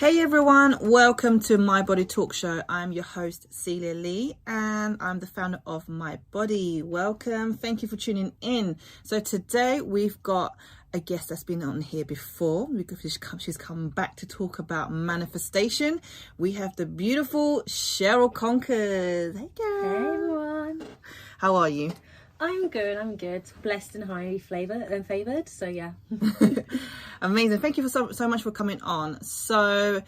Hey everyone, welcome to My Body Talk Show. I'm your host Celia Lee and I'm the founder of My Body. Welcome, thank you for tuning in. So today we've got a guest that's been on here before because she's come back to talk about manifestation. We have the beautiful Cheryl Conquers. Hey girl. Hey everyone. How are you? I'm good. Blessed and highly favored. So yeah. Amazing. Thank you for so much for coming on. So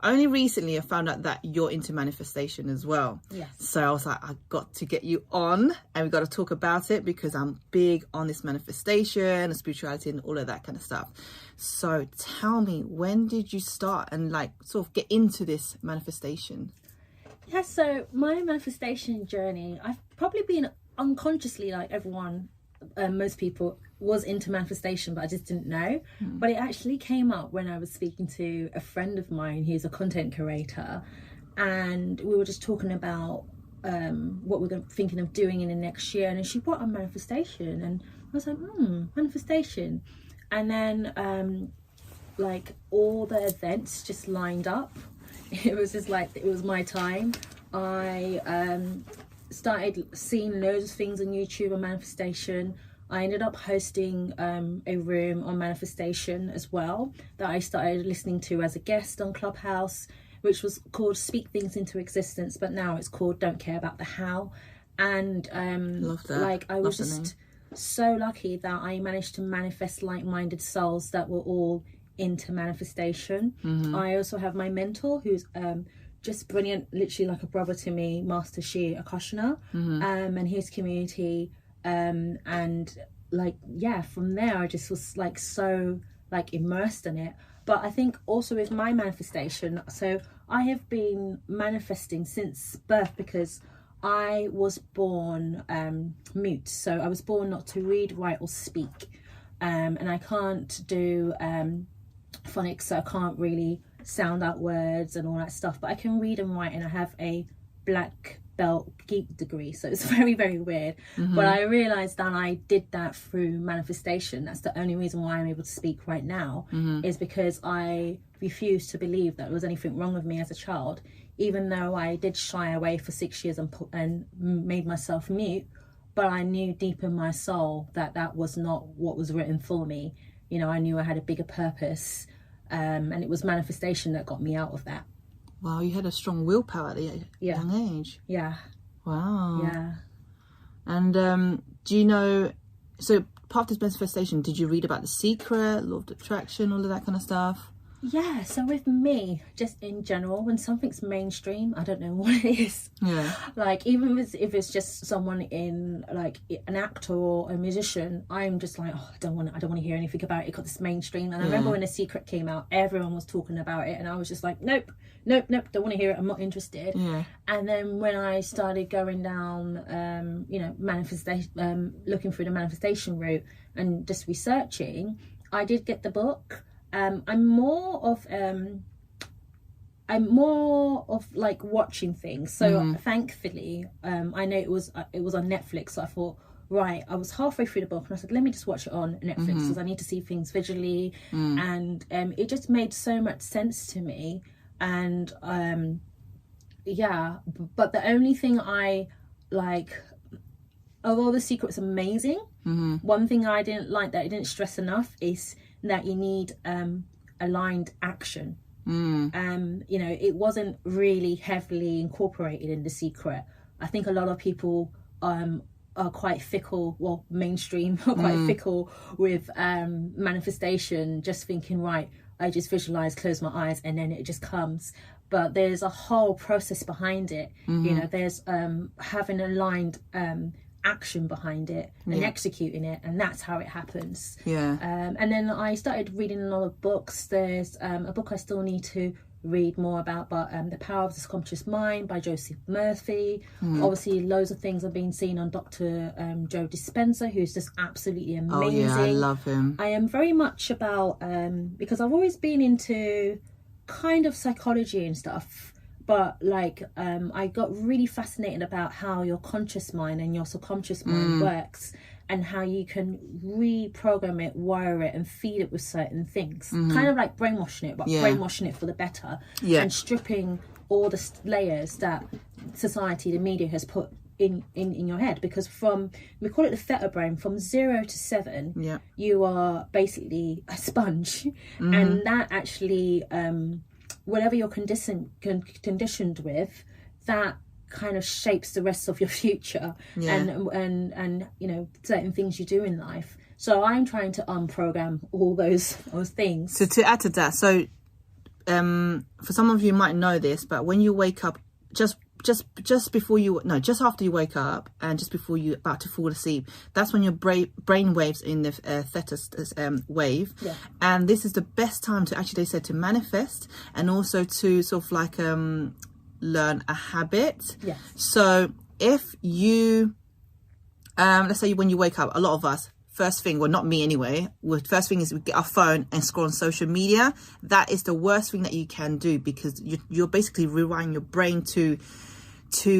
only recently I found out that you're into manifestation as well. Yes. So I was like, I got to get you on and we got to talk about it because I'm big on this manifestation and spirituality and all of that kind of stuff. So tell me, when did you start and like sort of get into this manifestation? Yeah, so my manifestation journey, I've probably been unconsciously, like everyone, most people, was into manifestation, but I just didn't know. But it actually came up when I was speaking to a friend of mine who's a content curator, and we were just talking about what we're thinking of doing in the next year, and she brought up manifestation, and I was like, manifestation. And then like all the events just lined up. It was just like, it was my time. I started seeing loads of things on YouTube on manifestation. I ended up hosting a room on manifestation as well that I started listening to as a guest on Clubhouse, which was called Speak Things Into Existence, but now it's called Don't Care About the How. And Love that. like I was just so lucky that I managed to manifest like-minded souls that were all into manifestation. I also have my mentor who's just brilliant, literally like a brother to me, Master Shi Akashana, and his community, and like, yeah, from there I just was like so like immersed in it. But I think also with my manifestation, so I have been manifesting since birth because I was born mute. So I was born not to read, write or speak, and I can't do phonics, so I can't really sound out words and all that stuff, but I can read and write, and I have a black belt geek degree, so it's very, very weird. But I realized that I did that through manifestation. That's the only reason why I'm able to speak right now, is because I refused to believe that there was anything wrong with me as a child, even though I did shy away for 6 years and made myself mute. But I knew deep in my soul that that was not what was written for me. You know, I knew I had a bigger purpose, and it was manifestation that got me out of that. Wow, you had a strong willpower at a young age. Yeah. Wow. Yeah. And do you know, so part of this manifestation, did you read about The Secret, Law of Attraction, all of that kind of stuff? Yeah, so with me, just in general, when something's mainstream, I don't know what it is. Yeah. Like, even if it's just someone in, like, an actor or a musician, I'm just like, oh, I don't want to hear anything about it because it's mainstream. And I remember when The Secret came out, everyone was talking about it, and I was just like, nope, don't want to hear it. I'm not interested. Yeah. And then when I started going down, manifestation, looking through the manifestation route and just researching, I did get the book. I'm more of like watching things. So thankfully, I know it was on Netflix. So I thought, right, I was halfway through the book and I said, let me just watch it on Netflix because I need to see things visually. And it just made so much sense to me. And but the only thing I like, although The Secret's amazing, one thing I didn't like that I didn't stress enough is that you need aligned action. It wasn't really heavily incorporated in The Secret. I think a lot of people are quite fickle, well, mainstream are quite fickle with manifestation, just thinking, right, I just visualize, close my eyes, and then it just comes. But there's a whole process behind it. You know, there's having aligned action behind it and executing it, and that's how it happens. And then I started reading a lot of books. There's a book I still need to read more about, but The Power of the Subconscious Mind by Joseph Murphy. Obviously loads of things I've been seeing on Dr. Joe Dispenza, who's just absolutely amazing. Oh yeah, I love him. I am very much about because I've always been into kind of psychology and stuff, but like I got really fascinated about how your conscious mind and your subconscious mind works, and how you can reprogram it, wire it, and feed it with certain things. Kind of like brainwashing it, but brainwashing it for the better, and stripping all the layers that society, the media has put in your head. Because we call it the theta brain, from 0 to 7, you are basically a sponge, and that actually, whatever you're conditioned with, that kind of shapes the rest of your future, and you know, certain things you do in life. So I'm trying to unprogram all those things. So to add to that, so for some of you might know this, but when you wake up, just after you wake up and just before you're about to fall asleep, that's when your brain waves in the theta wave, and this is the best time to actually, they said, to manifest, and also to sort of like learn a habit. So if you let's say when you wake up, a lot of us, first thing, well, not me anyway, first thing is we get our phone and scroll on social media. That is the worst thing that you can do, because you're basically rewiring your brain to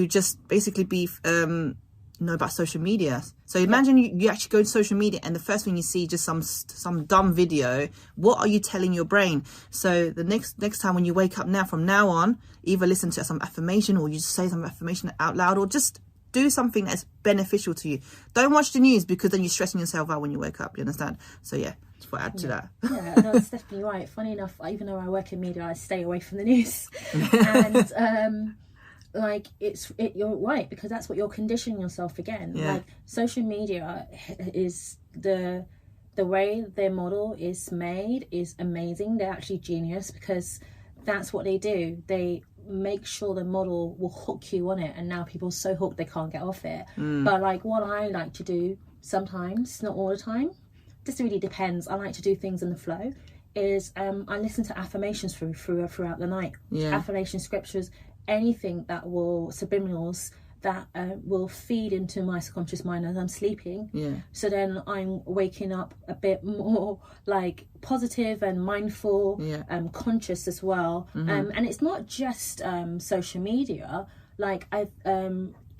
just basically be know about social media. So imagine you actually go to social media and the first thing you see just some dumb video. What are you telling your brain? So the next time when you wake up, from now on, either listen to some affirmation, or you just say some affirmation out loud, or just do something that's beneficial to you. Don't watch the news, because then you're stressing yourself out when you wake up, you understand? So just to add to that. No, that's definitely right. Funny enough, even though I work in media, I stay away from the news. And like you're right, because that's what you're conditioning yourself again. Like social media is the way their model is made is amazing. They're actually genius, because that's what they do. They make sure the model will hook you on it, and now people are so hooked they can't get off it. But like what I like to do sometimes, not all the time, this really depends, I like to do things in the flow, is I listen to affirmations throughout the night. Affirmation scriptures, anything that will, subliminals that will feed into my subconscious mind as I'm sleeping. So then I'm waking up a bit more like positive and mindful, conscious as well. And it's not just social media. Like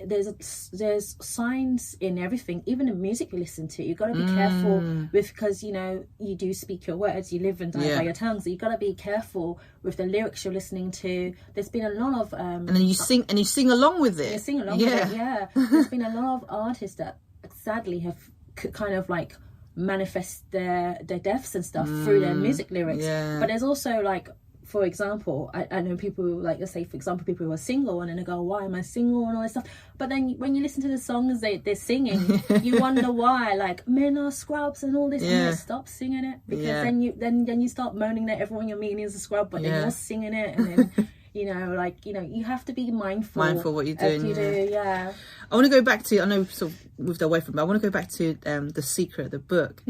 there's signs in everything, even the music you listen to. You've got to be careful with, because you know, you do speak your words, you live and die by your tongue, so you've got to be careful with the lyrics you're listening to. There's been a lot of and then you sing along with it. You sing along with it. There's been a lot of artists that sadly have kind of like manifest their deaths and stuff through their music lyrics. But there's also like, for example, I know people who, like, let's say, for example, people who are single and then they go, why am I single and all this stuff. But then when you listen to the songs they're singing, you wonder why, like, men are scrubs and all this. And you stop singing it, because then you start moaning that everyone you're meeting is a scrub, but then you're singing it, and then you know, like, you know, you have to be mindful what you're doing. I want to go back to, I know we sort of moved away from it, but I want to go back to The Secret, the book.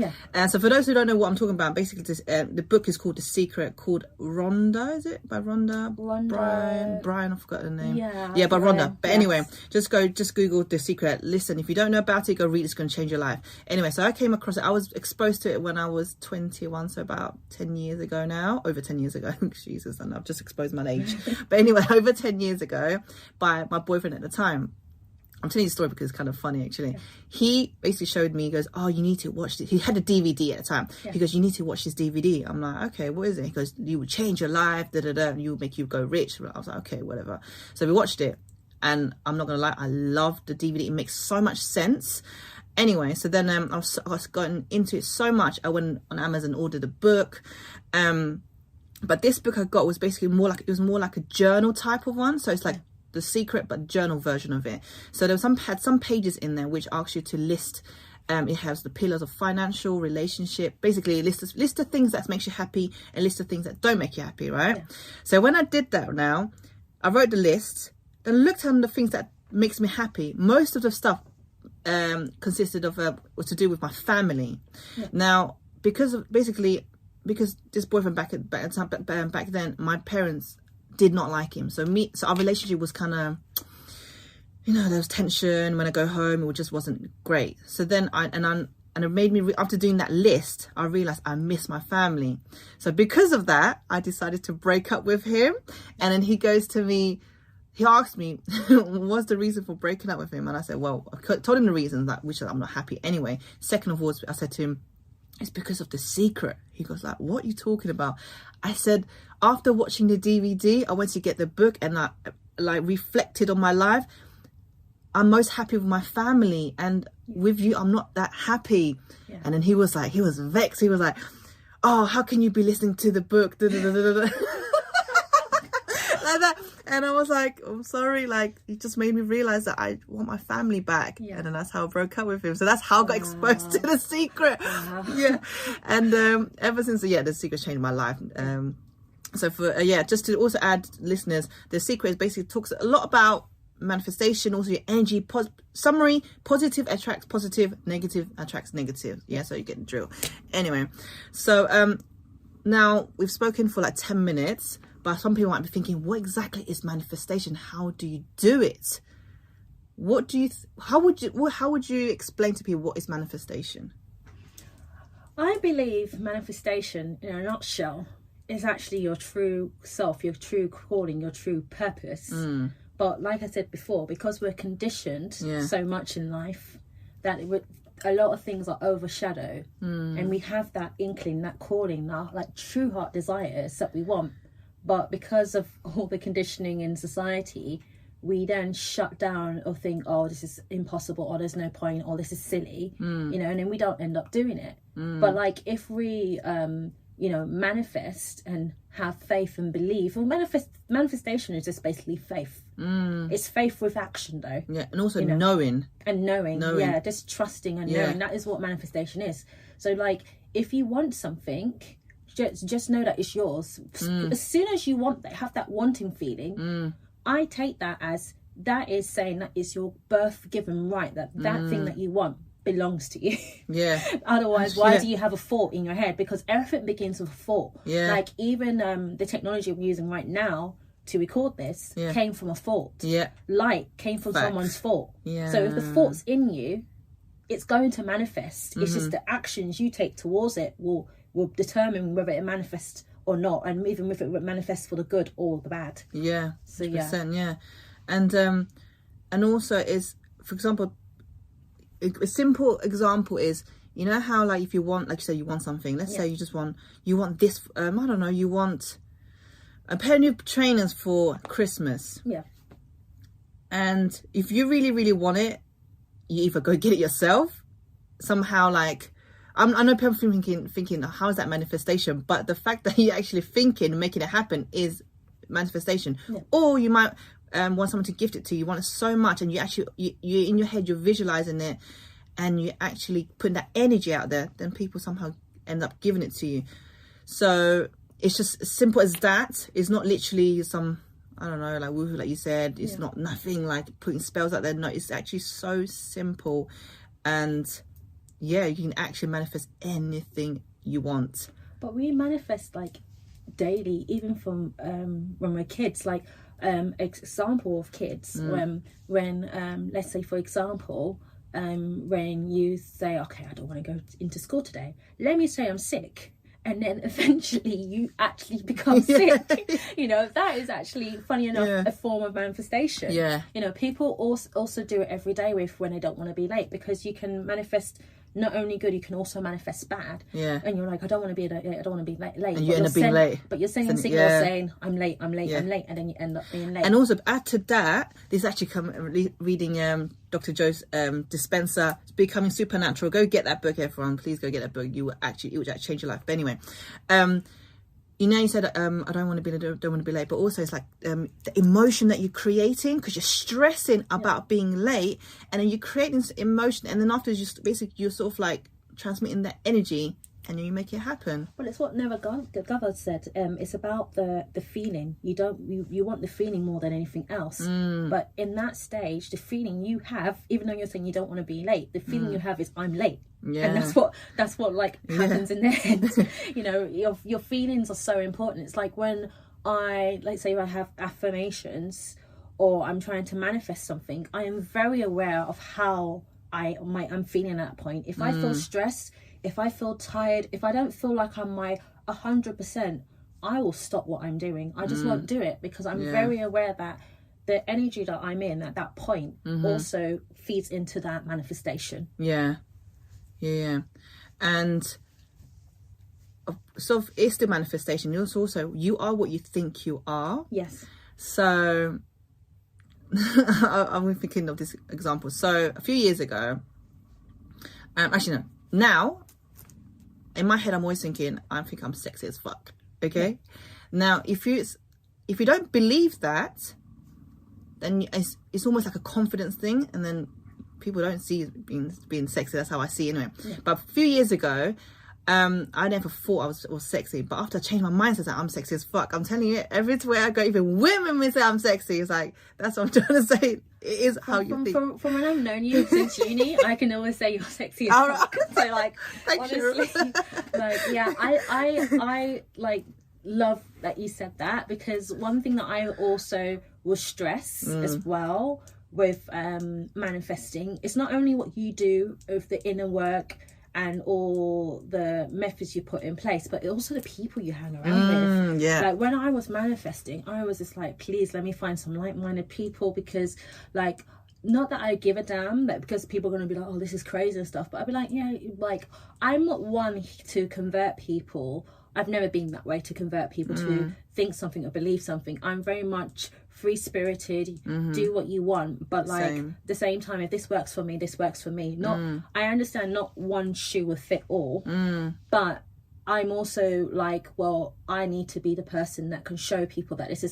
So for those who don't know what I'm talking about, basically this, the book is called The Secret, called Rhonda, is it? By Rhonda? Brian, I forgot the name. By Rhonda. But anyway, just Google The Secret. Listen, if you don't know about it, go read it. It's going to change your life. Anyway, so I came across it. I was exposed to it when I was 21, so about 10 years ago now. Over 10 years ago. Jesus, and I've just exposed my age. But anyway, over 10 years ago, by my boyfriend at the time. I'm telling you the story because it's kind of funny, actually. He basically showed me, he goes, oh, you need to watch this. He had a DVD at the time. He goes, you need to watch this DVD. I'm like, okay, what is it? He goes, you will change your life, and you will make you go rich. I was like, okay, whatever. So we watched it, and I'm not going to lie, I loved the DVD. It makes so much sense. Anyway, so then I was gotten into it so much. I went on Amazon, ordered a book. But this book I got was basically more like a journal type of one. So it's like The Secret, but journal version of it. So there had some pages in there which ask you to list. It has the pillars of financial, relationship, basically a list of things that makes you happy and list of things that don't make you happy, right? So when I did that, now I wrote the list, then looked at the things that makes me happy. Most of the stuff consisted of was to do with my family. Now, because this boyfriend back then, my parents did not like him. So our relationship was kind of, you know, there was tension. When I go home, it just wasn't great. So then it made me, after doing that list, I realized I miss my family. So because of that, I decided to break up with him. And then he goes to me, he asked me, what's the reason for breaking up with him? And I said, well, I told him the reasons, that which I'm not happy anyway. Second of all, I said to him, it's because of The Secret. He goes like, what are you talking about? I said, after watching the DVD, I went to get the book and I like reflected on my life. I'm most happy with my family, and with you, I'm not that happy. Yeah. And then he was vexed. He was like, oh, how can you be listening to the book? Like that. And I was like, I'm sorry, like, he just made me realize that I want my family back. Yeah. And then that's how I broke up with him. So that's how I got exposed to The Secret. Yeah. And ever since, The Secret changed my life. So for just to also add, listeners, The Secret basically talks a lot about manifestation, also your energy. Summary: positive attracts positive, negative attracts negative. Yeah, so you get the drill. Anyway, so now we've spoken for like 10 minutes. But some people might be thinking, what exactly is manifestation? How do you do it? How would you explain to people what is manifestation? I believe manifestation, in a nutshell, is actually your true self, your true calling, your true purpose. But like I said before, because we're conditioned so much in life that a lot of things are overshadowed, and we have that inkling, that calling, that like true heart desires that we want. But because of all the conditioning in society, we then shut down or think, oh, this is impossible, or there's no point, or this is silly, and then we don't end up doing it. But like if we, manifest and have faith and believe, well, manifestation is just basically faith. It's faith with action, though. Yeah, and also knowing. And knowing, yeah, just trusting and knowing. That is what manifestation is. So like, if you want something, just know that it's yours. As soon as you have that wanting feeling, I take that as that is saying that it's your birth given right, that thing that you want belongs to you. Yeah. Otherwise, why do you have a thought in your head? Because everything begins with a thought. Yeah. Like even the technology we're using right now to record this came from a thought. Yeah. Light came from someone's thought. Yeah. So if the thought's in you, it's going to manifest. It's just the actions you take towards it will determine whether it manifests or not, and even if it manifests for the good or the bad. Yeah. So yeah. And also is, for example, a simple example is, you know how like if you want, like you say, you want something, let's say you want this, I don't know, you want a pair of new trainers for Christmas. Yeah. And if you really, really want it, you either go get it yourself, somehow like, I know people thinking, how is that manifestation? But the fact that you're actually thinking, making it happen is manifestation. Yeah. Or you might want someone to gift it to you. You want it so much, and you in your head, you're visualizing it, and you're actually putting that energy out there. Then people somehow end up giving it to you. So it's just as simple as that. It's not literally some, I don't know, like woohoo, like you said. It's not nothing like putting spells out there. No, it's actually so simple, and yeah, you can actually manifest anything you want. But we manifest like daily, even from when we're kids. Like example of kids, when let's say for example, when you say, okay, I don't want to go into school today. Let me say I'm sick. And then eventually you actually become sick. That is actually, funny enough, a form of manifestation. Yeah. People also do it every day when they don't want to be late, because you can manifest not only good, you can also manifest bad. Yeah. And you're like, I don't want to be late. And you end up being late. But you're sending signals saying, I'm late. And then you end up being late. And also add to that, this actually reading Dr. Joe's Dispenser, Becoming Supernatural. Go get that book, everyone. Please go get that book. It would actually change your life. But anyway, you said I don't want to be late, but also it's like the emotion that you're creating, because you're stressing about being late, and then you're creating this emotion, and then afterwards you're sort of like transmitting that energy, and then you make it happen. Well, it's what Neville Goddard said. It's about the feeling. You want the feeling more than anything else. But in that stage, the feeling you have, even though you're saying you don't want to be late, the feeling you have is I'm late. Yeah. And that's what like happens in their head. Your feelings are so important. It's like when let's say I have affirmations, or I'm trying to manifest something, I am very aware of how I'm feeling at that point. If I feel stressed, if I feel tired, if I don't feel like I'm my 100%, I will stop what I'm doing. I just won't do it, because I'm very aware that the energy that I'm in at that point also feeds into that manifestation. Yeah. And sort of, it's the manifestation. It's also, you are what you think you are. Yes. So I'm thinking of this example. So a few years ago, actually no, now in my head I'm always thinking, I think I'm sexy as fuck. Okay. Now if you don't believe that, then it's almost like a confidence thing, and then people don't see being sexy. That's how I see it anyway. But a few years ago, I never thought I was sexy, but after I changed my mindset, like, I'm sexy as fuck. I'm telling you, everywhere I go, even women may say I'm sexy. It's like, that's what I'm trying to say. It is how you think. From when I've known you since uni, I can always say you're sexy as fuck. So like, honestly, like, yeah, I like love that you said that, because one thing that I also will stress as well with manifesting, it's not only what you do of the inner work and all the methods you put in place, but also the people you hang around with. Like when I was manifesting, I was just like, please let me find some like-minded people, because like, not that I give a damn that because people are going to be like, oh, this is crazy and stuff, but I'd be like, yeah, like I'm not one to convert people. I've never been that way, to convert people to think something or believe something. I'm very much free-spirited, do what you want, but like at the same time, if this works for me, this works for me. Not I understand not one shoe will fit all, but I'm also like, well, I need to be the person that can show people that this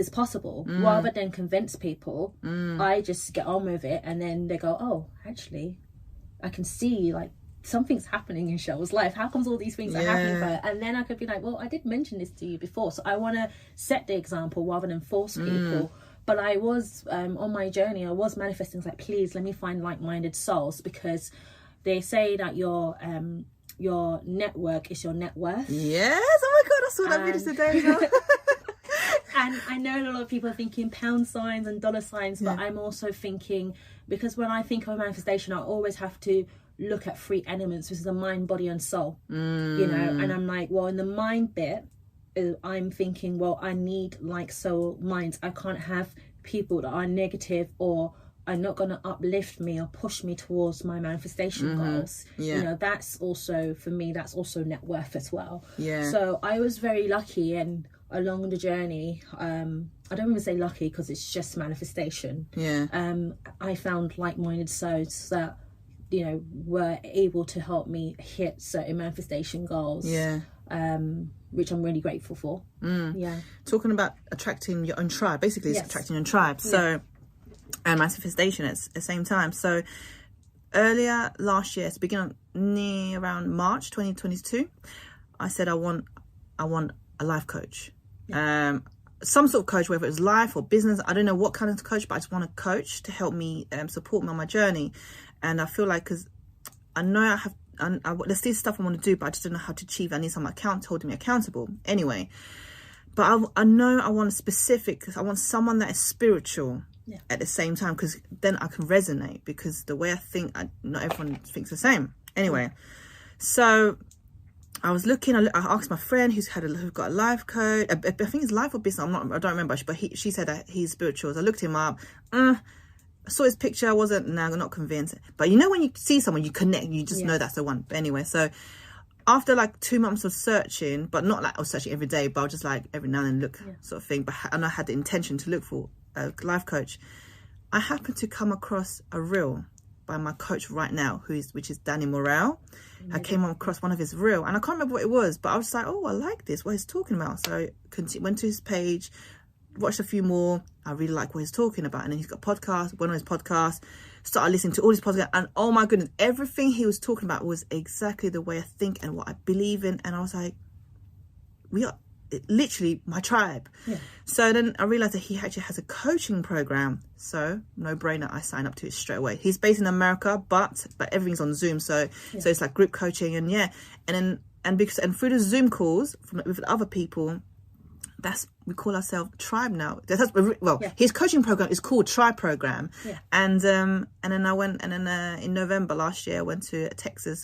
is possible, rather than convince people. I just get on with it, and then they go, oh, actually I can see like something's happening in Cheryl's life. How comes all these things are happening for her? And then I could be like, well, I did mention this to you before, so I want to set the example rather than force people. But I was on my journey, I was manifesting like, please let me find like-minded souls, because they say that your network is your net worth. Yes. Oh my god, I saw that video today. And I know a lot of people are thinking pound signs and dollar signs, but I'm also thinking, because when I think of manifestation, I always have to look at 3 elements, which is the mind, body and soul. You know, and I'm like, well, in the mind bit, I'm thinking, well, I need like soul minds. I can't have people that are negative or are not going to uplift me or push me towards my manifestation goals. You know, that's also, for me, that's also net worth as well. So I was very lucky, and along the journey, I don't even say lucky because it's just manifestation. I found like-minded souls that, you know, were able to help me hit certain manifestation goals, which I'm really grateful for. Talking about attracting your own tribe, basically it's attracting your own tribe. So and manifestation at the same time. So earlier last year, it's beginning around March 2022, I said I want a life coach. Some sort of coach, whether it was life or business, I don't know what kind of coach, but I just want a coach to help me support me on my journey. And I feel like, because I know there's still stuff I want to do, but I just don't know how to achieve. I need someone holding me accountable anyway. But I know I want a specific, because I want someone that is spiritual at the same time, because then I can resonate, because the way I think, not everyone thinks the same anyway. So I was looking, I asked my friend who's got a life coach, I think it's life or business, I don't remember, but she said that he's spiritual. So I looked him up. I saw his picture, I'm not convinced. But you know, when you see someone, you connect, you just know that's the one. But anyway, so after like 2 months of searching, but not like I was searching every day, but I was just like every now and then look sort of thing. And I had the intention to look for a life coach. I happened to come across a reel by my coach right now, which is Danny Morale. I came across one of his reel, and I can't remember what it was, but I was like, oh, I like this, what he's talking about. So I went to his page, watched a few more. I really like what he's talking about. And then he's got a podcast, went on his podcast, started listening to all his podcasts, and oh my goodness, everything he was talking about was exactly the way I think and what I believe in. And I was like, we are literally my tribe. So then I realized that he actually has a coaching program, so no brainer, I signed up to it straight away. He's based in America, but everything's on Zoom, so it's like group coaching, and through the Zoom calls with other people, we call ourselves tribe now. His coaching program is called Tribe Program. And then I went, and then in November last year I went to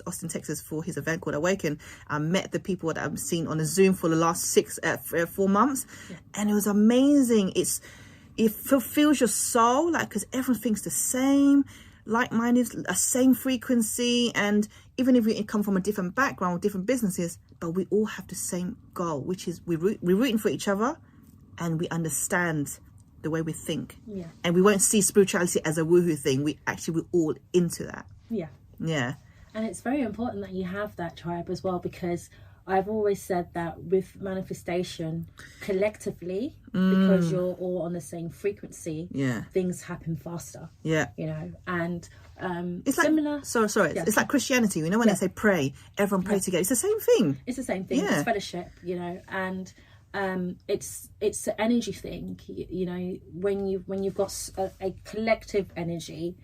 Austin, Texas for his event called Awaken. I met the people that I've seen on the Zoom for the last 4 months, and it was amazing. it fulfills your soul, like, because everyone thinks the same, like-minded, a same frequency. And even if we come from a different background, with different businesses, but we all have the same goal, which is we're rooting for each other, and we understand the way we think. Yeah. And we won't see spirituality as a woohoo thing. We're all into that. Yeah. Yeah. And it's very important that you have that tribe as well, because I've always said that with manifestation, collectively, because you're all on the same frequency, things happen faster. Yeah. You know, and it's similar. Like, sorry. It's like Christianity. You know, when they say pray, everyone pray together. It's the same thing. It's the same thing. Yeah. It's fellowship, you know, and it's an energy thing. You know, when you've got a collective energy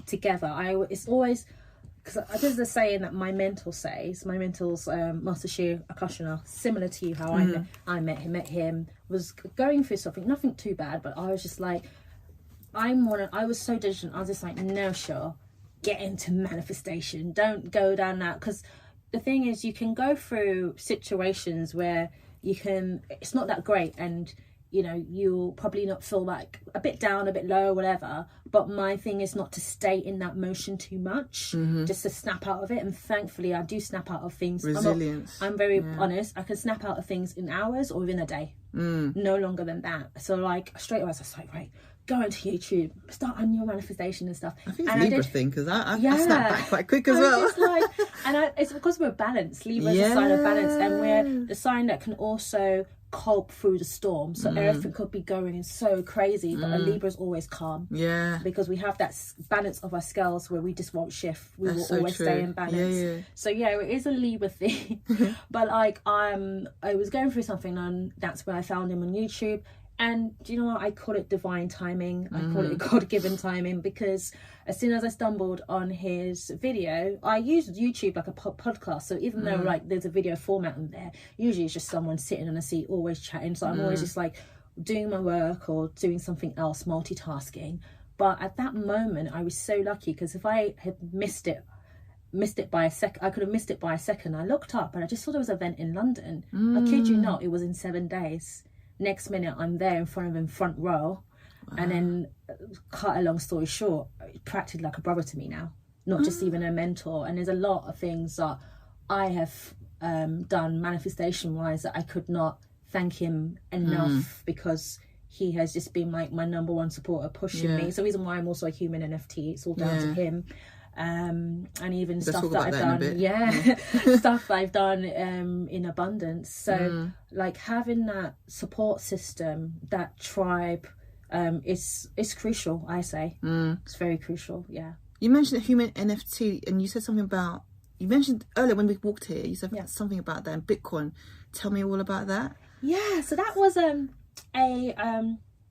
together, it's always, because there's a saying that my mentor's Master Shir Akashana, similar to you, how I met him, was going through something, nothing too bad, but I was just like, I was so diligent. I was just like, no, sure, get into manifestation. Don't go down that, because the thing is, you can go through situations where it's not that great, and you know, you'll probably not feel like a bit down, a bit low, whatever. But my thing is not to stay in that motion too much, just to snap out of it. And thankfully, I do snap out of things. Resilience. I'm very honest. I can snap out of things in hours or within a day. No longer than that. So like straight away, I was like, right, go into YouTube, start on your manifestation and stuff. I think it's Libra thing, because I snap back quite quick as well. It's because we're balanced. Libra is a sign of balance, and we're the sign that can also cope through the storm. So everything could be going so crazy, but a Libra is always calm. Yeah. Because we have that balance of our scales where we just won't shift. We will always stay in balance. Yeah. So yeah, it is a Libra thing. But like I was going through something, and that's where I found him on YouTube. And do you know what? I call it divine timing. I call it God-given timing, because as soon as I stumbled on his video, I used YouTube like a podcast. So even though like there's a video format in there, usually it's just someone sitting in a seat, always chatting. So I'm always just like doing my work or doing something else, multitasking. But at that moment, I was so lucky, because if I had missed it by a second, I could have missed it by a second. I looked up and I just saw there was an event in London. I kid you not, it was in 7 days. Next minute, I'm there in front of him, front row. Wow. And then, cut a long story short, practically like a brother to me now, not just even a mentor. And there's a lot of things that I have done manifestation-wise that I could not thank him enough, because he has just been like my number one supporter, pushing me. It's the reason why I'm also a human NFT. It's all down to him. And even stuff that I've done stuff I've done in abundance. So like having that support system, that tribe, is crucial. I say it's very crucial. You mentioned a human NFT, and you said something about, you mentioned earlier when we walked here, you said something about that in Bitcoin. Tell me all about that. So that was I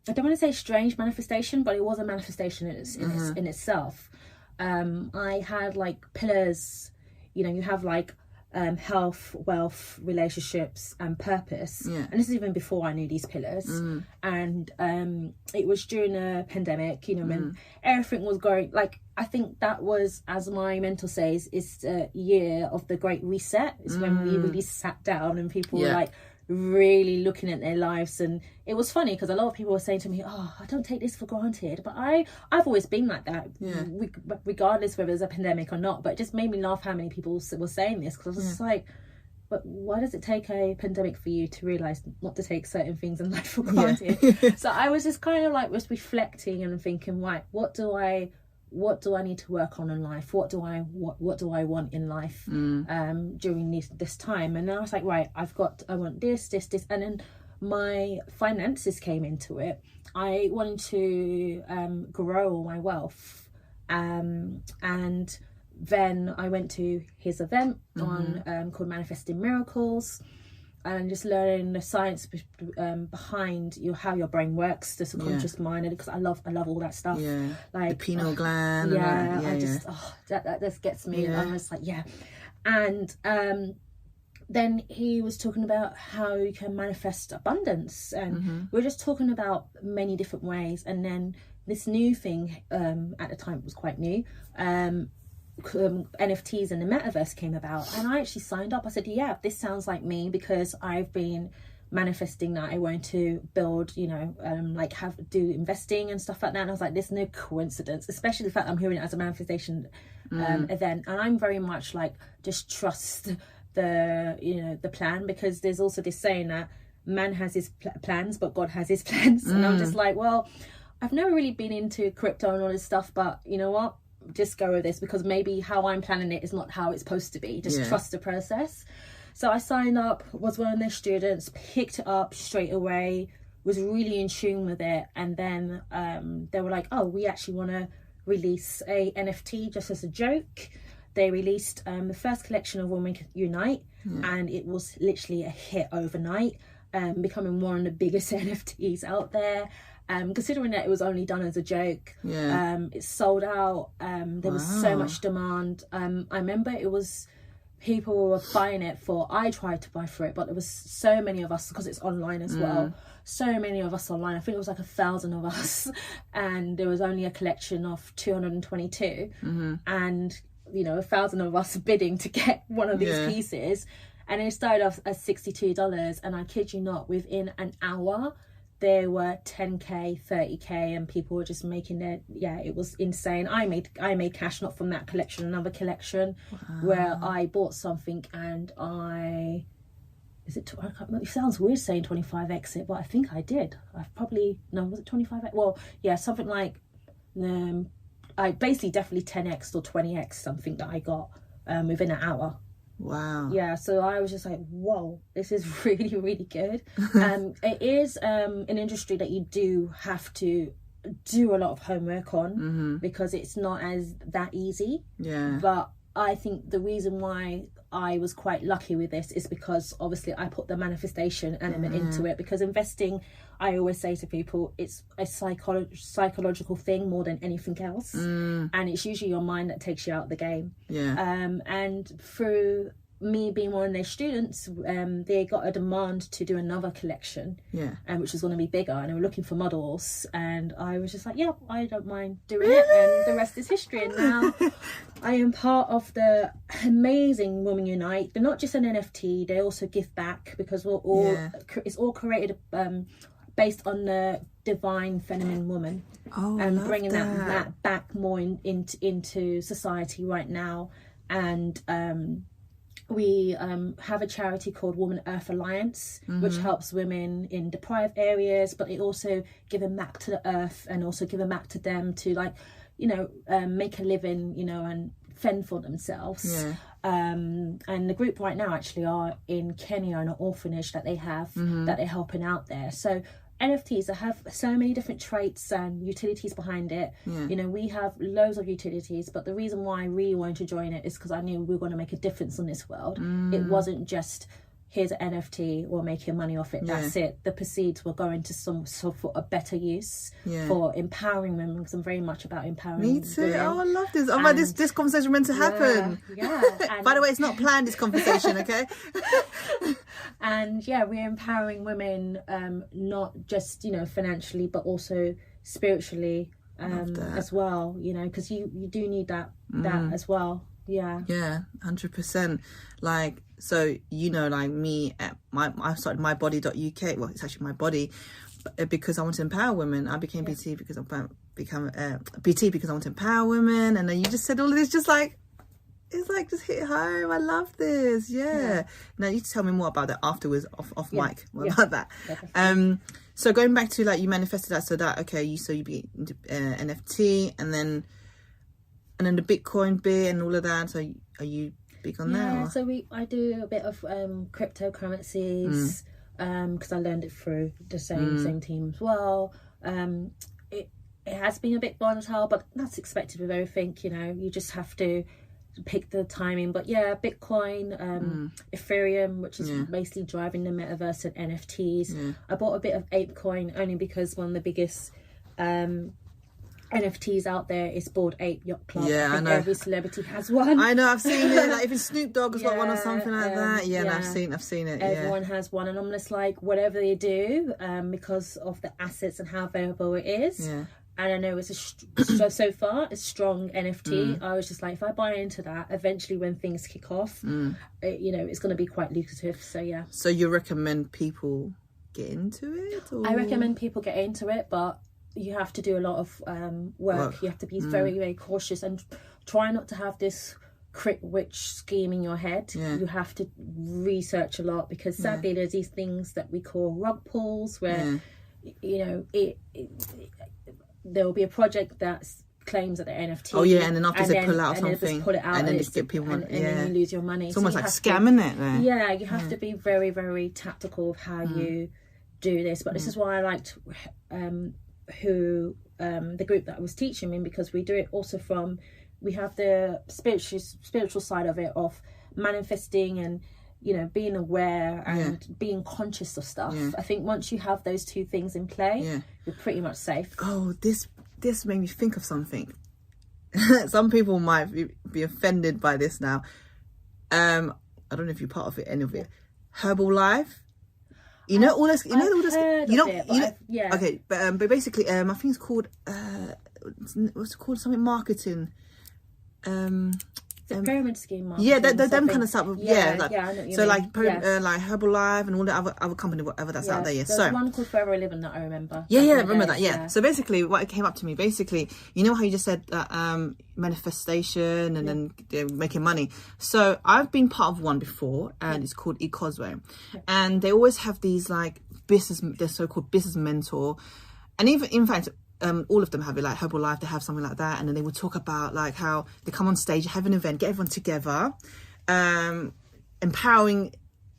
don't want to say strange manifestation, but it was a manifestation in itself. I had like pillars, you know, you have like health, wealth, relationships and purpose. And this is even before I knew these pillars. And it was during a pandemic, you know, when everything was going, like, I think that was, as my mentor says, it's the year of the Great Reset. It's when we really sat down and people were like really looking at their lives. And it was funny because a lot of people were saying to me, oh, I don't take this for granted, but I've always been like that, regardless whether there's a pandemic or not. But it just made me laugh how many people were saying this, because I was just like, but why does it take a pandemic for you to realize not to take certain things in life for granted? So I was just kind of like was reflecting and thinking, right, what do I need to work on in life? What do I want in life during this time? And then I was like, right, I want this, and then my finances came into it. I wanted to grow my wealth, and then I went to his event on called Manifesting Miracles, and just learning the science behind how your brain works, the subconscious mind, because I love all that stuff. Like the pineal gland. That just gets me. And I was like, and then he was talking about how you can manifest abundance, and we're just talking about many different ways. And then this new thing, at the time it was quite new, NFTs and the metaverse came about, and I actually signed up. I said, this sounds like me, because I've been manifesting that I wanted to build, you know, like do investing and stuff like that. And I was like, there's no coincidence, especially the fact that I'm hearing it as a manifestation event. And I'm very much like, just trust the, you know, the plan, because there's also this saying that man has his plans, but God has his plans. And I'm just like, well, I've never really been into crypto and all this stuff, but you know what? Just go with this, because maybe how I'm planning it is not how it's supposed to be. Just trust the process. So I signed up, was one of their students, picked it up straight away, was really in tune with it. And then they were like, oh, we actually want to release a NFT just as a joke. They released the first collection of Women Unite, and it was literally a hit overnight, becoming one of the biggest NFTs out there. Considering that it was only done as a joke, it sold out. There was so much demand. I remember it was... people were buying it for, I tried to buy for it, but there was so many of us, because it's online as well, so many of us online. I think it was like 1,000 of us, and there was only a collection of 222, and you know, 1,000 of us bidding to get one of these pieces, and it started off at $62, and I kid you not, within an hour there were 10k, 30k, and people were just making their, it was insane. I made cash, not from that collection, another collection where I bought something, and it sounds weird saying 25 exit, but I think I did. Was it 25? Well, yeah, something like, I basically definitely 10x or 20x something that I got within an hour. Wow. Yeah, so I was just like, whoa, this is really, really good. It is an industry that you do have to do a lot of homework on, because it's not as that easy. Yeah. But I think the reason why I was quite lucky with this is because obviously I put the manifestation element into it, because investing, I always say to people, it's a psychological thing more than anything else, and it's usually your mind that takes you out of the game. And through me being one of their students, they got a demand to do another collection, which was going to be bigger, and they were looking for models, and I was just like, yeah, I don't mind doing it, and the rest is history. And now I am part of the amazing Women Unite. They're not just an NFT, they also give back, because we're all it's all created based on the divine feminine woman, and bringing that back more into society right now. And we have a charity called Woman Earth Alliance, which helps women in deprived areas, but it also giving back to the earth, and also giving back to them to, like, you know, make a living, you know, and fend for themselves. And the group right now actually are in Kenya, in an orphanage that they have, that they're helping out there. So NFTs that have so many different traits and utilities behind it. You know, we have loads of utilities, but the reason why I really wanted to join it is because I knew we were going to make a difference in this world. It wasn't just, here's an NFT, we're making money off it, that's it. The proceeds will go into some sort of a better use for empowering women, because I'm very much about empowering women. Me too. Oh, I love this. Oh, my, this conversation meant to happen. By the way, it's not planned, this conversation, okay? And we're empowering women, not just, you know, financially, but also spiritually as well, you know, because you do need that as well. Yeah 100%. Like, so, you know, like me, I started mybody.uk. Well, it's actually My Body, because I want to empower women. I became BT because I BT because I want to empower women. And then you just said all of this, just like, it's like, just hit home. I love this. Now you tell me more about that afterwards, off mic. What about that? So going back to, like, you manifested that, so that, okay, you be into NFT, and then the Bitcoin bit and all of that. So are you big on that? Or? So I do a bit of cryptocurrencies, because I learned it through the same team as well. It has been a bit volatile, but that's expected with everything, you know. You just have to pick the timing. But Bitcoin, Ethereum, which is basically driving the metaverse and NFTs. I bought a bit of ApeCoin only because one of the biggest NFTs out there is Bored Ape Yacht Club. I know. Every celebrity has one. I know, I've seen it. Like, even Snoop Dogg has got one or something like that. I've seen it. Everyone has one, and I'm just like, whatever they do, because of the assets and how valuable it is. and I know it's so far a strong NFT. I was just like, if I buy into that, eventually when things kick off, it's going to be quite lucrative. So yeah. So you recommend people get into it? Or? I recommend people get into it, but you have to do a lot of work. You have to be very, very cautious and try not to have this quick witch scheme in your head. You have to research a lot, because sadly there's these things that we call rug pulls, where there will be a project that claims that they're NFT. Oh yeah, and then after they pull out something, and then pull it out, and then just get people, and then you lose your money. It's almost like scamming it there. Yeah, you have to be very, very tactical of how you do this. But this is why I liked the group that I was teaching in, because we do it also from, we have the spiritual side of it, of manifesting and being aware and being conscious of stuff. I think once you have those two things in play, you're pretty much safe. Oh, this made me think of something. Some people might be offended by this now. I don't know if you're part of it, any of it. Herbal Life. All this. Okay, but basically, I think it's called what's it called? Something marketing. The pyramid scheme marketing. Yeah, them kind of stuff. I know what you mean. Like Herbal Life and all the other company, whatever that's out there. Yeah. There's one called Forever Living that I remember. Yeah, I remember that. Yeah. So basically, what came up to me, you know how you just said manifestation and then making money. So I've been part of one before, and it's called Causeway, and they always have these like their so-called business mentor, and even in fact. All of them have it, like Herbal Life, they have something like that, and then they would talk about like how they come on stage, have an event, get everyone together, empowering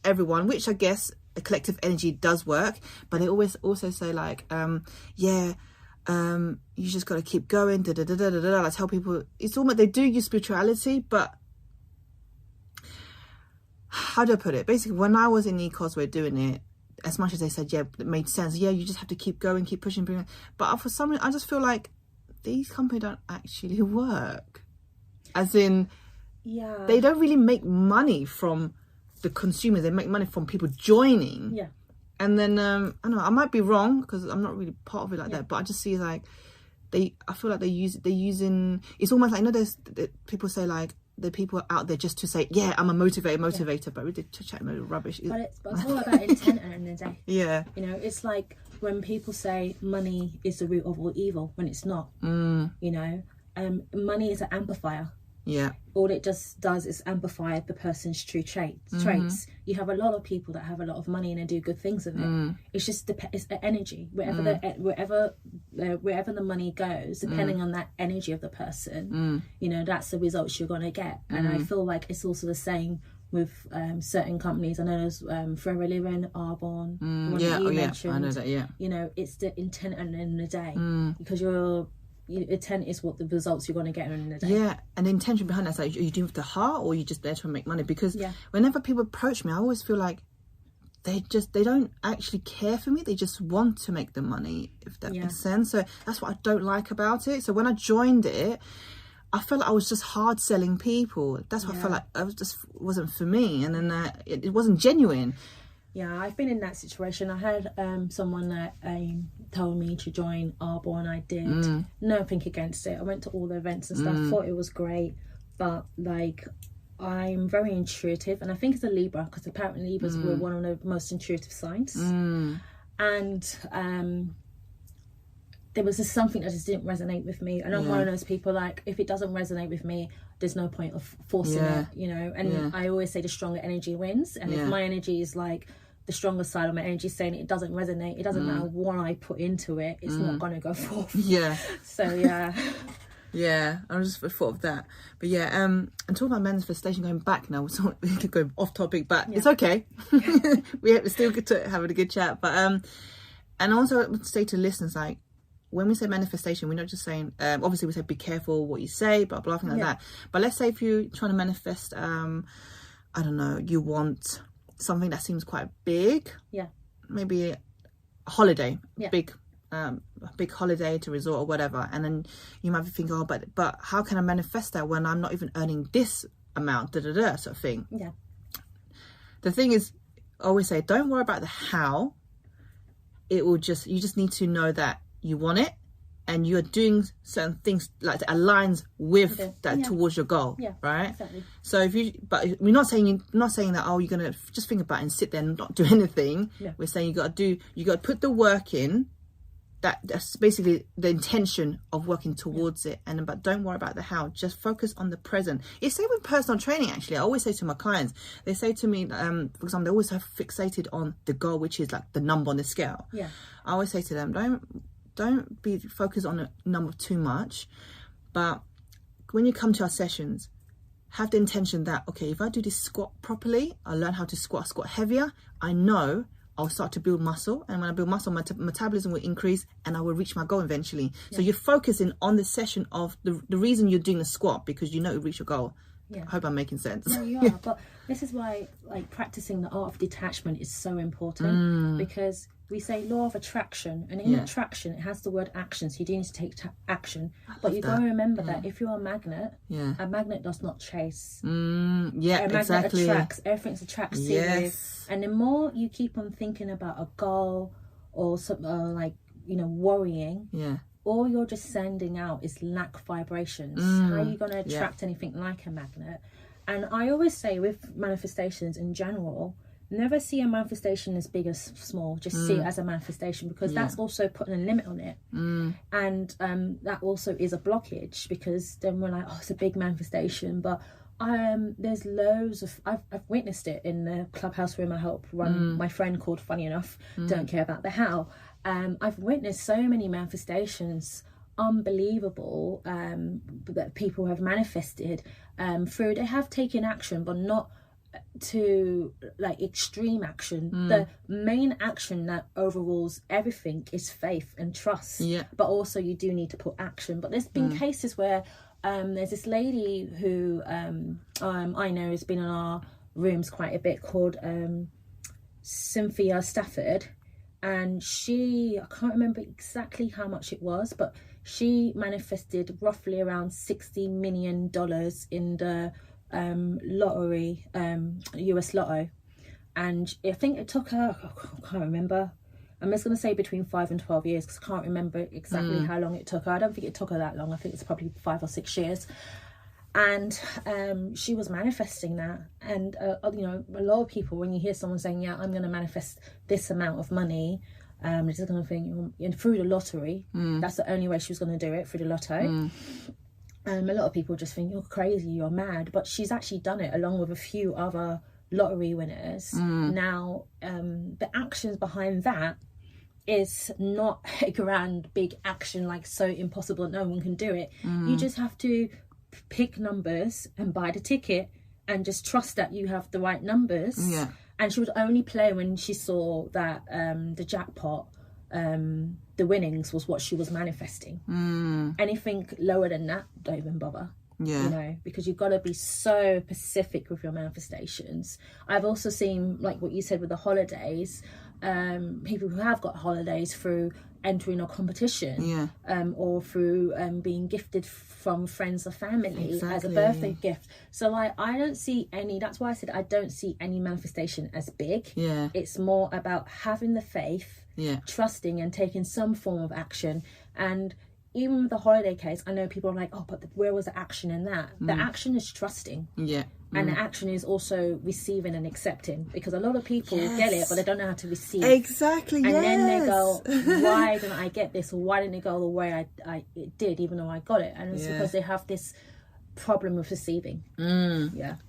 everyone, which I guess a collective energy does work, but they always also say like, you just got to keep going, I tell people, it's almost, they do use spirituality, but how do I put it? Basically, when I was in Causeway doing it, as much as they said, it made sense. Yeah, you just have to keep going, keep pushing. But for some reason, I just feel like these companies don't actually work. As in, they don't really make money from the consumers. They make money from people joining. Yeah. And then, I don't know, I might be wrong because I'm not really part of it like that. But I just see like, I feel like they're using, it's almost like, there's people say like, the people out there just to say, I'm a motivator, but we did chat rubbish. But it's all about intent at the end of the day. Yeah. It's like when people say money is the root of all evil, when it's not. Money is an amplifier. Yeah. All it just does is amplify the person's true traits. You have a lot of people that have a lot of money and they do good things with it. It's just it's the energy. Wherever the money goes, depending on that energy of the person, that's the results you're gonna get. And I feel like it's also the same with certain companies. I know there's Forever Living, Arbonne, mentioned. I know that. Yeah. It's the intent at the end of the day, because your intent is what the results you're going to get in the day. Yeah, and the intention behind that is like, are you doing it with the heart, or are you just there to make money? Because whenever people approach me, I always feel like they don't actually care for me. They just want to make the money, if that makes sense. So that's what I don't like about it. So when I joined it, I felt like I was just hard selling people. That's what I felt like. It just wasn't for me, and then it wasn't genuine. Yeah, I've been in that situation. I had someone that told me to join Arbonne. I did. Nothing against it. I went to all the events and stuff. Thought it was great, but like, I'm very intuitive, and I think it's a Libra, because apparently Libras were one of the most intuitive signs. And there was just something that just didn't resonate with me. And I'm one of those people, like, if it doesn't resonate with me, there's no point of forcing it, and I always say the stronger energy wins. And if my energy is like the stronger side of my energy saying it doesn't resonate, it doesn't matter what I put into it, it's not going to go forth. So I just thought of that. But and talking about manifestation, going back now, we could go off topic, but it's okay. We're still good to having a good chat. But and also I would say to listeners, like, when we say manifestation, we're not just saying, obviously we say be careful what you say, blah, blah, things like that. But let's say if you're trying to manifest, I don't know, you want something that seems quite big. Yeah. Maybe a holiday, big holiday to resort or whatever. And then you might be thinking, oh, but how can I manifest that when I'm not even earning this amount, sort of thing. Yeah. The thing is, I always say, don't worry about the how. You just need to know that you want it, and you're doing certain things like that aligns with that towards your goal, right? Exactly. So but we're not saying that, oh, you're gonna just think about it and sit there and not do anything. We're saying you got to put the work in. That's basically the intention of working towards it, but don't worry about the how. Just focus on the present. It's same with personal training. Actually, I always say to my clients, they say to me, for example, they always have fixated on the goal, which is like the number on the scale. I always say to them, don't be focused on the number too much, but when you come to our sessions, have the intention that, okay, if I do this squat properly, I learn how to squat heavier. I know I'll start to build muscle, and when I build muscle, my metabolism will increase and I will reach my goal eventually. So you're focusing on the session of the reason you're doing the squat, because you know you'll reach your goal. I hope I'm making sense. No, you are. But this is why, like, practicing the art of detachment is so important, because we say law of attraction, and in attraction it has the word action, so you do need to take action. But you've got to remember that if you're a magnet does not chase. A magnet attracts. Everything attracts to you. And the more you keep on thinking about a goal or something, like, you know, worrying, all you're just sending out is lack vibrations. How are you going to attract anything like a magnet? And I always say with manifestations in general, never see a manifestation as big as small. Just see it as a manifestation, because that's also putting a limit on it. And that also is a blockage, because then we're like, oh, it's a big manifestation. But there's loads of, I've witnessed it in the clubhouse room I help run, my friend called, funny enough, don't care about the how. I've witnessed so many manifestations, unbelievable, that people have manifested through, they have taken action, but not to like extreme action. The main action that overrules everything is faith and trust, but also you do need to put action. But there's been cases where there's this lady who I know has been in our rooms quite a bit, called Cynthia Stafford, and I can't remember exactly how much it was, but she manifested roughly around $60 million in the lottery, US lotto. And I think it took her, I can't remember, I'm just going to say between 5 and 12 years, because I can't remember exactly how long it took her. I don't think it took her that long. I think it's probably 5 or 6 years. And she was manifesting that. And you know, a lot of people, when you hear someone saying, yeah, I'm going to manifest this amount of money, they're just going to think, and through the lottery, that's the only way she was going to do it, through the lotto. A lot of people just think, you're crazy, you're mad. But she's actually done it along with a few other lottery winners. Now, the actions behind that is not a grand big action, like so impossible no one can do it. You just have to pick numbers and buy the ticket and just trust that you have the right numbers. And she would only play when she saw that the jackpot, the winnings was what she was manifesting. Anything lower than that, don't even bother. You know, because you've got to be so specific with your manifestations. I've also seen, like what you said with the holidays, people who have got holidays through entering a competition, or through being gifted from friends or family as a birthday gift. So like, I don't see any, that's why I said I don't see any manifestation as big. It's more about having the faith, trusting and taking some form of action. And even with the holiday case, I know people are like, oh, but where was the action in that? The action is trusting. And the action is also receiving and accepting, because a lot of people get it, but they don't know how to receive. And then they go, why didn't I get this? Or why didn't it go the way it did, even though I got it? And it's because they have this problem with receiving. No,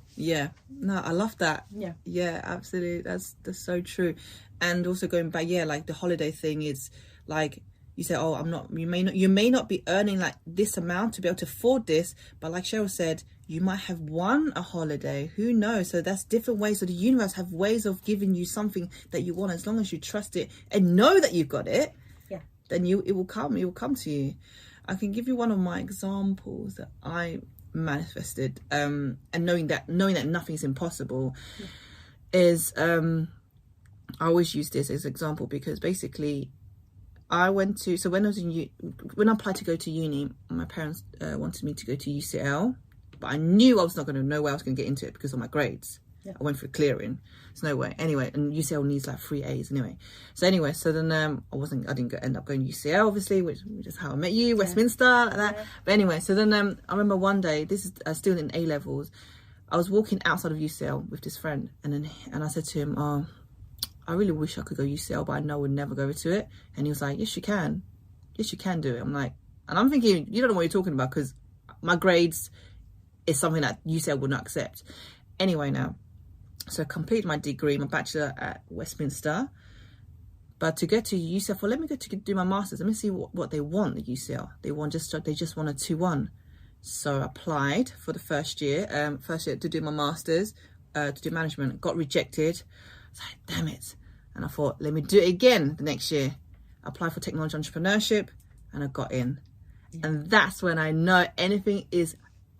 I love that. Absolutely, that's so true. And also going back, like the holiday thing is like, you say, oh, you may not be earning like this amount to be able to afford this, but like Cheryl said, you might have won a holiday, who knows? So that's different ways. So the universe have ways of giving you something that you want, as long as you trust it and know that you've got it. Then it will come to you. I can give you one of my examples that I manifested, and knowing that nothing's impossible is, I always use this as an example, because basically when I applied to go to uni, my parents wanted me to go to UCL, but I knew I was not going to know where I was going to get into it because of my grades. I went for clearing. There's no way. Anyway, and UCL needs like 3 A's anyway. So anyway, so then I didn't end up going to UCL, obviously, which is how I met you, Westminster, like that. Yeah. But anyway, so then I remember one day, this is still in A levels, I was walking outside of UCL with this friend, and I said to him, oh, I really wish I could go UCL, but I know I would never go to it. And he was like, yes, you can. Yes, you can do it. I'm like, and I'm thinking, you don't know what you're talking about, because my grades is something that UCL would not accept. Anyway, now, so I completed my degree, my bachelor at Westminster. But to get to UCL, let me go to do my master's. Let me see what they want at UCL. They just want a 2-1. So I applied for the first year to do my master's, to do management. Got rejected. I was like, damn it. And I thought, let me do it again the next year. I applied for technology entrepreneurship, and I got in. Yeah. And that's when I know anything is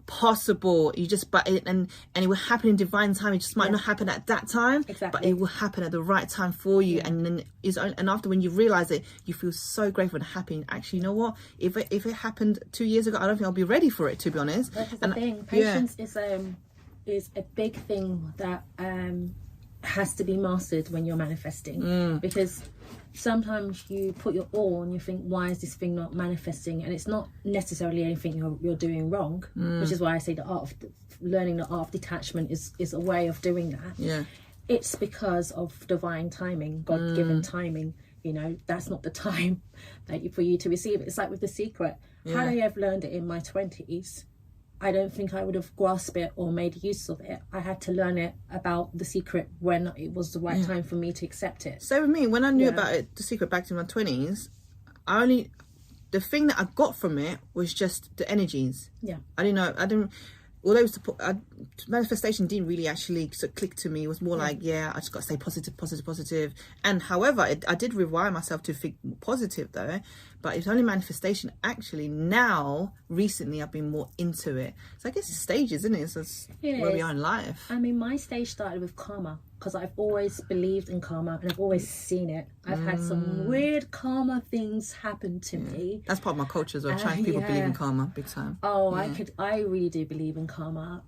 possible. You just, and it will happen in divine time. It just might not happen at that time, but it will happen at the right time for you. And then and after, when you realize it, you feel so grateful and happy. And actually, you know what, if it happened 2 years ago, I don't think I'll be ready for it, to be honest. That's the thing. Patience is a big thing that has to be mastered when you're manifesting, because sometimes you put your all and you think, why is this thing not manifesting? And it's not necessarily anything you're doing wrong, which is why I say learning the art of detachment is a way of doing that. Yeah, it's because of divine timing, God-given timing. You know, that's not the time for you to receive it. It's like with The Secret. Had I have learned it in my 20s, I don't think I would have grasped it or made use of it. I had to learn it about The Secret when it was the right time for me to accept it. So with me, when I knew about it, The Secret, back in my 20s, the thing that I got from it was just the energies. Yeah. Although it was manifestation didn't really actually sort of click to me. It was more like, I just got to stay positive. And however, I did rewire myself to think positive though. But it's only manifestation. Actually, now, recently, I've been more into it. So I guess it's stages, isn't it? So it's where we are in life. I mean, my stage started with karma, because I've always believed in karma and I've always seen it. I've had some weird karma things happen to me. That's part of my culture as well. Trying people believe in karma big time. Oh, I really do believe in karma,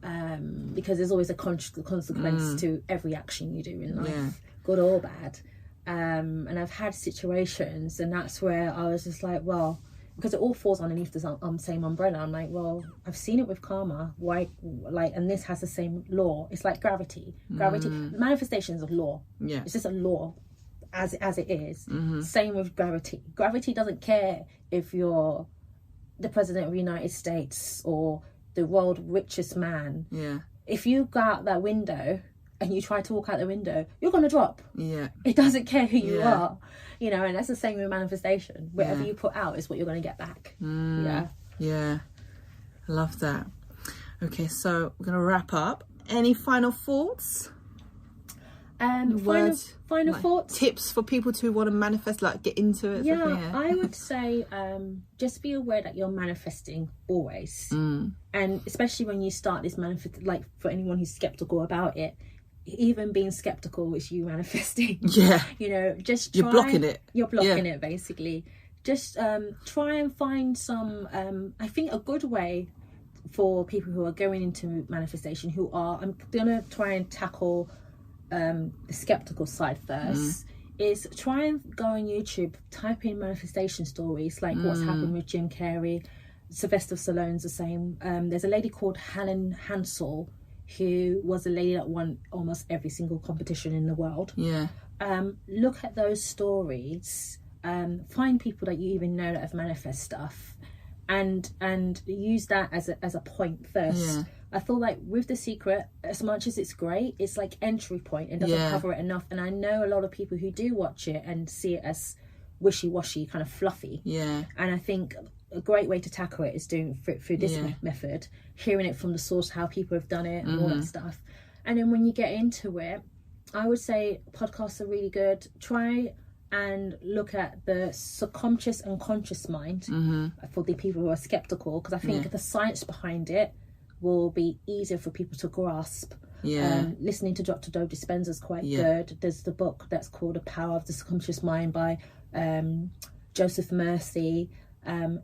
because there's always a consequence to every action you do in life, good or bad. And I've had situations, and that's where I was just like, well, because it all falls underneath the same umbrella. I'm like, well, I've seen it with karma. Why, and this has the same law. It's like gravity. Manifestation is a law. Yeah, it's just a law, as it is. Same with gravity. Gravity doesn't care if you're the president of the United States or the world's richest man. Yeah, if you go out that window and you try to walk out the window, you're going to drop. Yeah. It doesn't care who you are. You know, and that's the same with manifestation. Whatever you put out is what you're going to get back. Yeah. Yeah. I love that. Okay, so we're going to wrap up. Any final thoughts? Final thoughts? Tips for people to want to manifest, get into it? I would say just be aware that you're manifesting always. And especially when you start this for anyone who's skeptical about it, even being skeptical is you manifesting. You know, just you're blocking it basically. Just try and find some I think a good way for people who are going into manifestation, I'm gonna try and tackle the skeptical side first, is try and go on YouTube, type in manifestation stories, like what's happened with Jim Carrey. Sylvester Stallone's the same. There's a lady called Helen Hansel, who was a lady that won almost every single competition in the world. Look at those stories, find people that you even know that have manifest stuff, and use that as a point first. I feel like with The Secret, as much as it's great, it's like entry point and doesn't cover it enough. And I know a lot of people who do watch it and see it as wishy-washy, kind of fluffy. And I think a great way to tackle it is doing through this method, hearing it from the source, how people have done it and all that stuff. And then when you get into it, I would say podcasts are really good. Try and look at the subconscious and conscious mind for the people who are skeptical, because I think the science behind it will be easier for people to grasp. Listening to Dr. Joe Dispenza is quite good. There's the book that's called The Power of the Subconscious Mind by Joseph Mercy.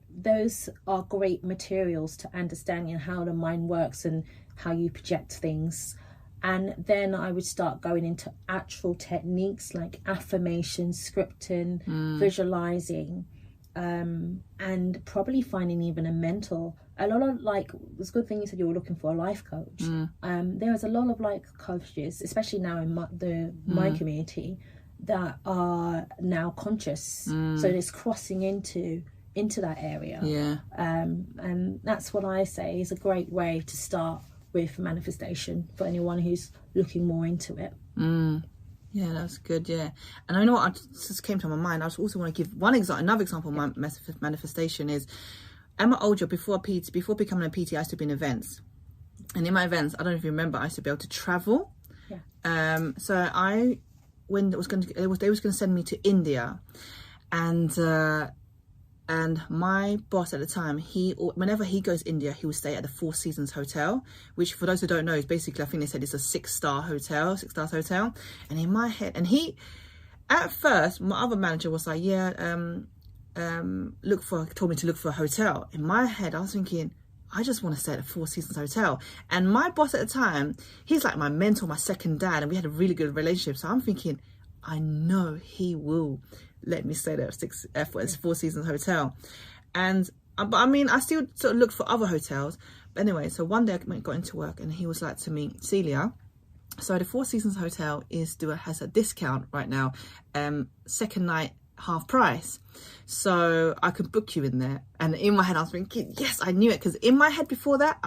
Those are great materials to understanding how the mind works and how you project things. And then I would start going into actual techniques like affirmation, scripting, visualizing, and probably finding even a mentor. A lot of, like, it's a good thing you said you were looking for a life coach. There is a lot of like coaches, especially now in my community, that are now conscious. So it's crossing into that area. And that's what I say is a great way to start with manifestation for anyone who's looking more into it. Yeah, that's good. Yeah, and I know what just came to my mind. I also want to give another example of my manifestation is at my old job before becoming a PT. I used to be in events, and in my events, I don't know if you remember, I used to be able to travel. So when they was going to send me to India, and my boss at the time, whenever he goes to India, he will stay at the Four Seasons Hotel, which for those who don't know is basically, I think they said it's a 6-star hotel. And in my head, at first, my other manager was like, told me to look for a hotel. In my head, I was thinking, I just want to stay at the Four Seasons Hotel. And my boss at the time, he's like my mentor, my second dad, and we had a really good relationship. So I'm thinking, I know he will let me stay there at Four Seasons Hotel. But I mean, I still sort of looked for other hotels. But anyway, so one day I got into work and he was like to me, Cilia, so the Four Seasons Hotel has a discount right now, second night half price, so I could book you in there. And in my head I was thinking, yes, I knew it, because in my head before that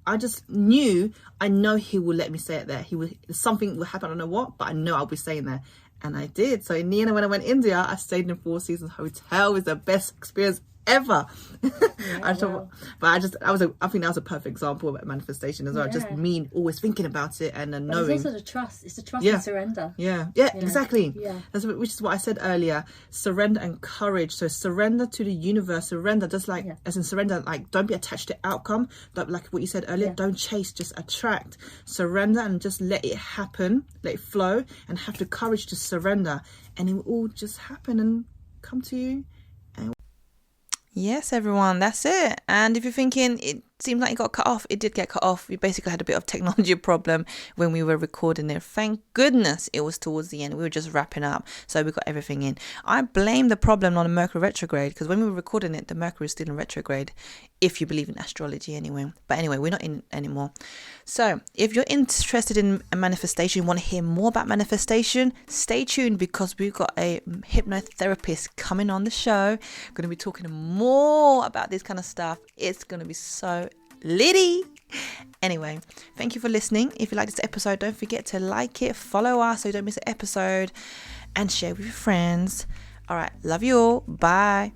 I just knew, I know he will let me stay at there. Something will happen, I don't know what, but I know I'll be staying there. And I did. So in the end, when I went to India, I stayed in the Four Seasons Hotel. It was the best experience ever. I think that was a perfect example of manifestation as well. Just me always thinking about it and knowing. It's also the trust. It's the trust and surrender. Exactly. Which is what I said earlier. Surrender and courage. So surrender to the universe. Surrender, just like as in surrender, like don't be attached to outcome. But like what you said earlier, don't chase, just attract. Surrender and just let it happen, let it flow, and have the courage to surrender, and it will all just happen and come to you. Yes, everyone, that's it. And if you're thinking it seems like it got cut off, it did get cut off. We basically had a bit of technology problem when we were recording it. Thank goodness it was towards the end. We were just wrapping up, so we got everything in. I blame the problem on the Mercury retrograde, because when we were recording it, the Mercury is still in retrograde, if you believe in astrology anyway. But anyway, we're not in anymore. So if you're interested in a manifestation, you want to hear more about manifestation, stay tuned, because we've got a hypnotherapist coming on the show. We're going to be talking more about this kind of stuff. It's going to be so litty. Anyway, thank you for listening. If you like this episode, don't forget to like it, follow us so you don't miss an episode, and share with your friends. All right, love you all. Bye.